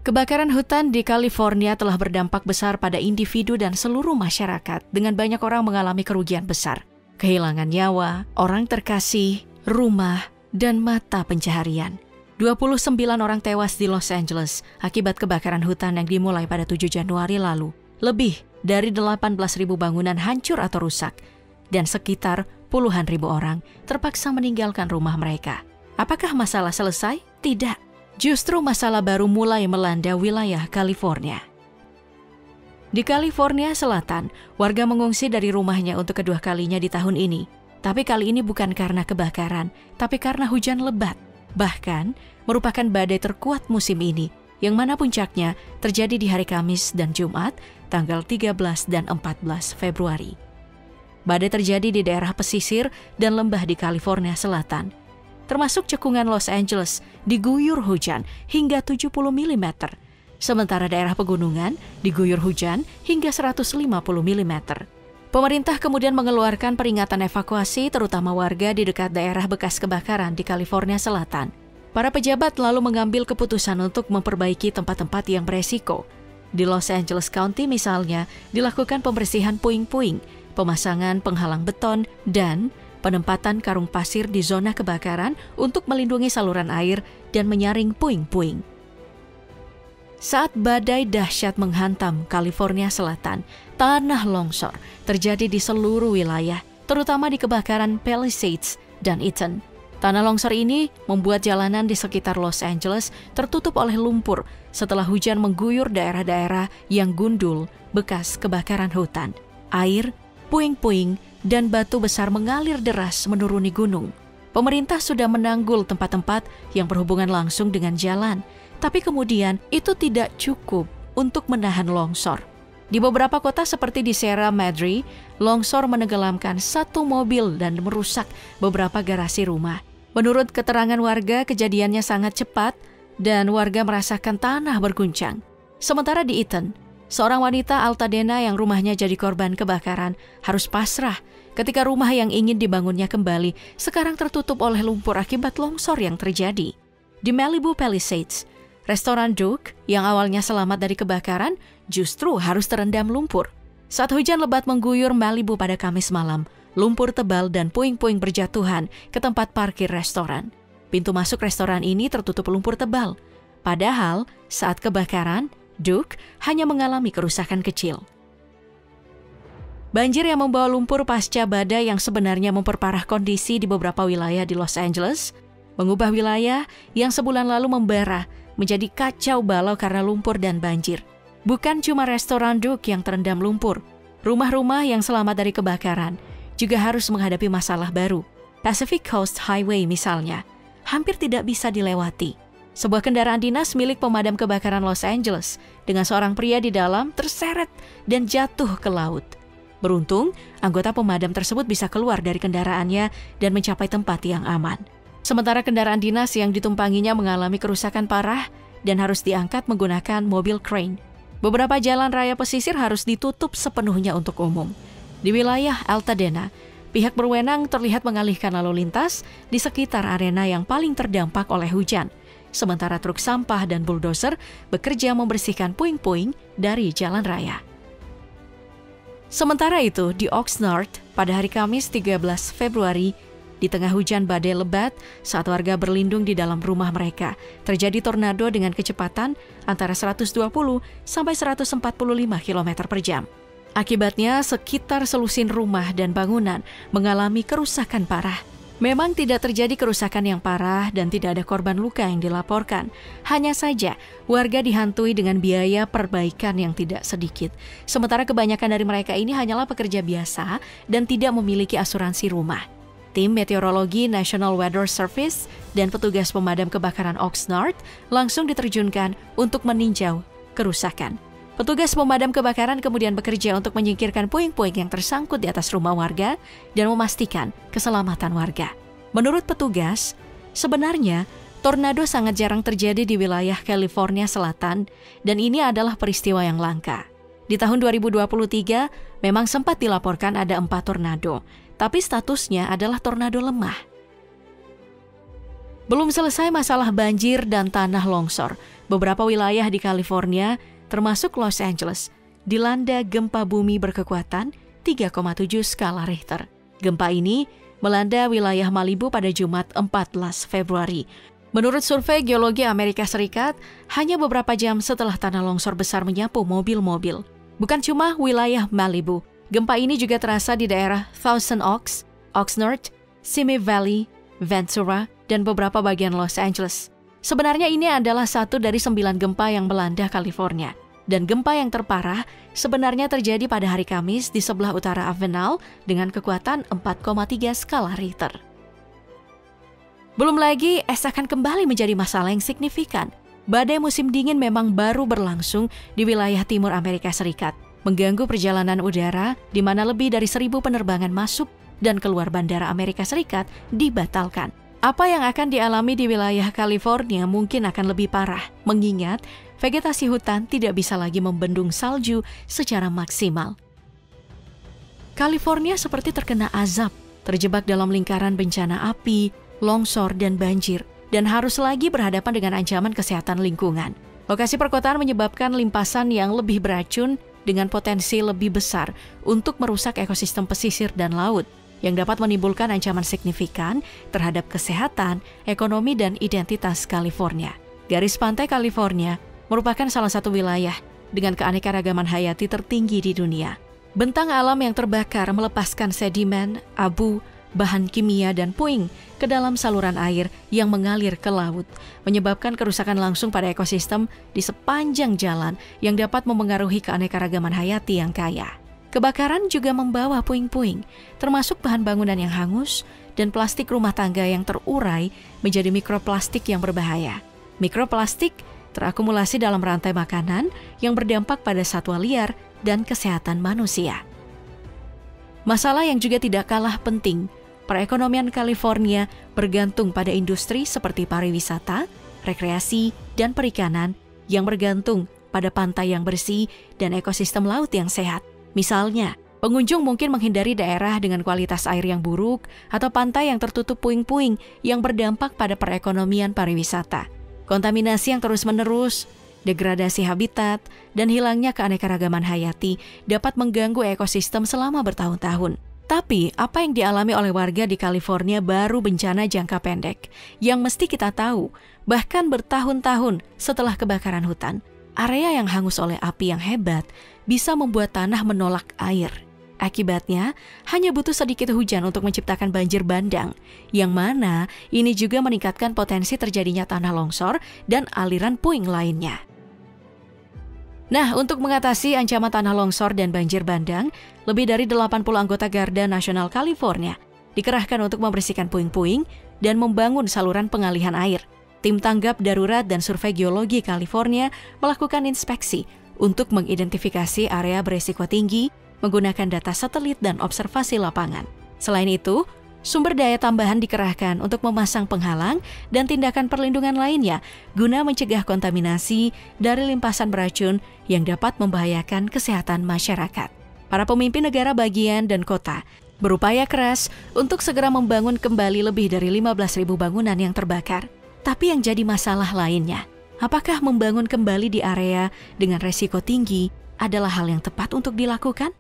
Kebakaran hutan di California telah berdampak besar pada individu dan seluruh masyarakat dengan banyak orang mengalami kerugian besar. Kehilangan nyawa, orang terkasih, rumah, dan mata pencaharian. 29 orang tewas di Los Angeles akibat kebakaran hutan yang dimulai pada 7 Januari lalu. Lebih dari 18.000 bangunan hancur atau rusak, dan sekitar puluhan ribu orang terpaksa meninggalkan rumah mereka. Apakah masalah selesai? Tidak. Justru masalah baru mulai melanda wilayah California. Di California Selatan, warga mengungsi dari rumahnya untuk kedua kalinya di tahun ini. Tapi kali ini bukan karena kebakaran, tapi karena hujan lebat. Bahkan, merupakan badai terkuat musim ini, yang mana puncaknya terjadi di hari Kamis dan Jumat, tanggal 13 dan 14 Februari. Badai terjadi di daerah pesisir dan lembah di California Selatan. Termasuk cekungan Los Angeles diguyur hujan hingga 70 mm. Sementara daerah pegunungan diguyur hujan hingga 150 mm. Pemerintah kemudian mengeluarkan peringatan evakuasi terutama warga di dekat daerah bekas kebakaran di California Selatan. Para pejabat lalu mengambil keputusan untuk memperbaiki tempat-tempat yang beresiko. Di Los Angeles County misalnya, dilakukan pembersihan puing-puing, pemasangan penghalang beton, dan penempatan karung pasir di zona kebakaran untuk melindungi saluran air dan menyaring puing-puing. Saat badai dahsyat menghantam California Selatan, tanah longsor terjadi di seluruh wilayah, terutama di kebakaran Palisades dan Eaton. Tanah longsor ini membuat jalanan di sekitar Los Angeles tertutup oleh lumpur setelah hujan mengguyur daerah-daerah yang gundul bekas kebakaran hutan. Air, puing-puing, dan batu besar mengalir deras menuruni gunung. Pemerintah sudah menanggul tempat-tempat yang berhubungan langsung dengan jalan, tapi kemudian itu tidak cukup untuk menahan longsor. Di beberapa kota seperti di Sierra Madre, longsor menenggelamkan satu mobil dan merusak beberapa garasi rumah. Menurut keterangan warga, kejadiannya sangat cepat dan warga merasakan tanah berguncang. Sementara di Eaton, seorang wanita Altadena yang rumahnya jadi korban kebakaran harus pasrah ketika rumah yang ingin dibangunnya kembali sekarang tertutup oleh lumpur akibat longsor yang terjadi. Di Malibu Palisades, restoran Duke yang awalnya selamat dari kebakaran justru harus terendam lumpur. Saat hujan lebat mengguyur Malibu pada Kamis malam, lumpur tebal dan puing-puing berjatuhan ke tempat parkir restoran. Pintu masuk restoran ini tertutup lumpur tebal. Padahal saat kebakaran, Duke hanya mengalami kerusakan kecil. Banjir yang membawa lumpur pasca badai yang sebenarnya memperparah kondisi di beberapa wilayah di Los Angeles, mengubah wilayah yang sebulan lalu membara menjadi kacau balau karena lumpur dan banjir. Bukan cuma restoran Duke yang terendam lumpur, rumah-rumah yang selamat dari kebakaran juga harus menghadapi masalah baru. Pacific Coast Highway misalnya, hampir tidak bisa dilewati. Sebuah kendaraan dinas milik pemadam kebakaran Los Angeles dengan seorang pria di dalam terseret dan jatuh ke laut. Beruntung, anggota pemadam tersebut bisa keluar dari kendaraannya dan mencapai tempat yang aman. Sementara kendaraan dinas yang ditumpanginya mengalami kerusakan parah dan harus diangkat menggunakan mobil crane. Beberapa jalan raya pesisir harus ditutup sepenuhnya untuk umum. Di wilayah Altadena, pihak berwenang terlihat mengalihkan lalu lintas di sekitar arena yang paling terdampak oleh hujan. Sementara truk sampah dan bulldozer bekerja membersihkan puing-puing dari jalan raya. Sementara itu, di Oxnard, pada hari Kamis 13 Februari, di tengah hujan badai lebat, saat warga berlindung di dalam rumah mereka, terjadi tornado dengan kecepatan antara 120 sampai 145 km per jam. Akibatnya, sekitar selusin rumah dan bangunan mengalami kerusakan parah. Memang tidak terjadi kerusakan yang parah dan tidak ada korban luka yang dilaporkan. Hanya saja, warga dihantui dengan biaya perbaikan yang tidak sedikit. Sementara kebanyakan dari mereka ini hanyalah pekerja biasa dan tidak memiliki asuransi rumah. Tim meteorologi National Weather Service dan petugas pemadam kebakaran Oxnard langsung diterjunkan untuk meninjau kerusakan. Petugas pemadam kebakaran kemudian bekerja untuk menyingkirkan puing-puing yang tersangkut di atas rumah warga dan memastikan keselamatan warga. Menurut petugas, sebenarnya tornado sangat jarang terjadi di wilayah California Selatan dan ini adalah peristiwa yang langka. Di tahun 2023 memang sempat dilaporkan ada 4 tornado, tapi statusnya adalah tornado lemah. Belum selesai masalah banjir dan tanah longsor. beberapa wilayah di California, termasuk Los Angeles, dilanda gempa bumi berkekuatan 3,7 skala Richter. Gempa ini melanda wilayah Malibu pada Jumat 14 Februari. Menurut survei Geologi Amerika Serikat, hanya beberapa jam setelah tanah longsor besar menyapu mobil-mobil. Bukan cuma wilayah Malibu, gempa ini juga terasa di daerah Thousand Oaks, Oxnard, Simi Valley, Ventura, dan beberapa bagian Los Angeles. Sebenarnya ini adalah satu dari 9 gempa yang melanda California. Dan gempa yang terparah sebenarnya terjadi pada hari Kamis di sebelah utara Avenal dengan kekuatan 4,3 skala Richter. Belum lagi, es akan kembali menjadi masalah yang signifikan. Badai musim dingin memang baru berlangsung di wilayah timur Amerika Serikat, mengganggu perjalanan udara di mana lebih dari 1.000 penerbangan masuk dan keluar bandara Amerika Serikat dibatalkan. Apa yang akan dialami di wilayah California mungkin akan lebih parah, mengingat vegetasi hutan tidak bisa lagi membendung salju secara maksimal. California seperti terkena azab, terjebak dalam lingkaran bencana api, longsor, dan banjir, dan harus lagi berhadapan dengan ancaman kesehatan lingkungan. Lokasi perkotaan menyebabkan limpasan yang lebih beracun dengan potensi lebih besar untuk merusak ekosistem pesisir dan laut, yang dapat menimbulkan ancaman signifikan terhadap kesehatan, ekonomi, dan identitas California. Garis pantai California merupakan salah satu wilayah dengan keanekaragaman hayati tertinggi di dunia. Bentang alam yang terbakar melepaskan sedimen, abu, bahan kimia, dan puing ke dalam saluran air yang mengalir ke laut, menyebabkan kerusakan langsung pada ekosistem di sepanjang jalan yang dapat memengaruhi keanekaragaman hayati yang kaya. Kebakaran juga membawa puing-puing, termasuk bahan bangunan yang hangus dan plastik rumah tangga yang terurai menjadi mikroplastik yang berbahaya. Mikroplastik terakumulasi dalam rantai makanan yang berdampak pada satwa liar dan kesehatan manusia. Masalah yang juga tidak kalah penting, perekonomian California bergantung pada industri seperti pariwisata, rekreasi, dan perikanan yang bergantung pada pantai yang bersih dan ekosistem laut yang sehat. Misalnya, pengunjung mungkin menghindari daerah dengan kualitas air yang buruk atau pantai yang tertutup puing-puing yang berdampak pada perekonomian pariwisata. Kontaminasi yang terus-menerus, degradasi habitat, dan hilangnya keanekaragaman hayati dapat mengganggu ekosistem selama bertahun-tahun. Tapi, apa yang dialami oleh warga di California baru bencana jangka pendek, yang mesti kita tahu, bahkan bertahun-tahun setelah kebakaran hutan. Area yang hangus oleh api yang hebat bisa membuat tanah menolak air. Akibatnya, hanya butuh sedikit hujan untuk menciptakan banjir bandang, yang mana ini juga meningkatkan potensi terjadinya tanah longsor dan aliran puing lainnya. Nah, untuk mengatasi ancaman tanah longsor dan banjir bandang, lebih dari 80 anggota Garda Nasional California dikerahkan untuk membersihkan puing-puing dan membangun saluran pengalihan air. Tim tanggap darurat dan survei geologi California melakukan inspeksi untuk mengidentifikasi area berisiko tinggi menggunakan data satelit dan observasi lapangan. Selain itu, sumber daya tambahan dikerahkan untuk memasang penghalang dan tindakan perlindungan lainnya guna mencegah kontaminasi dari limpasan beracun yang dapat membahayakan kesehatan masyarakat. Para pemimpin negara bagian dan kota berupaya keras untuk segera membangun kembali lebih dari 15.000 bangunan yang terbakar. Tapi yang jadi masalah lainnya, apakah membangun kembali di area dengan resiko tinggi adalah hal yang tepat untuk dilakukan?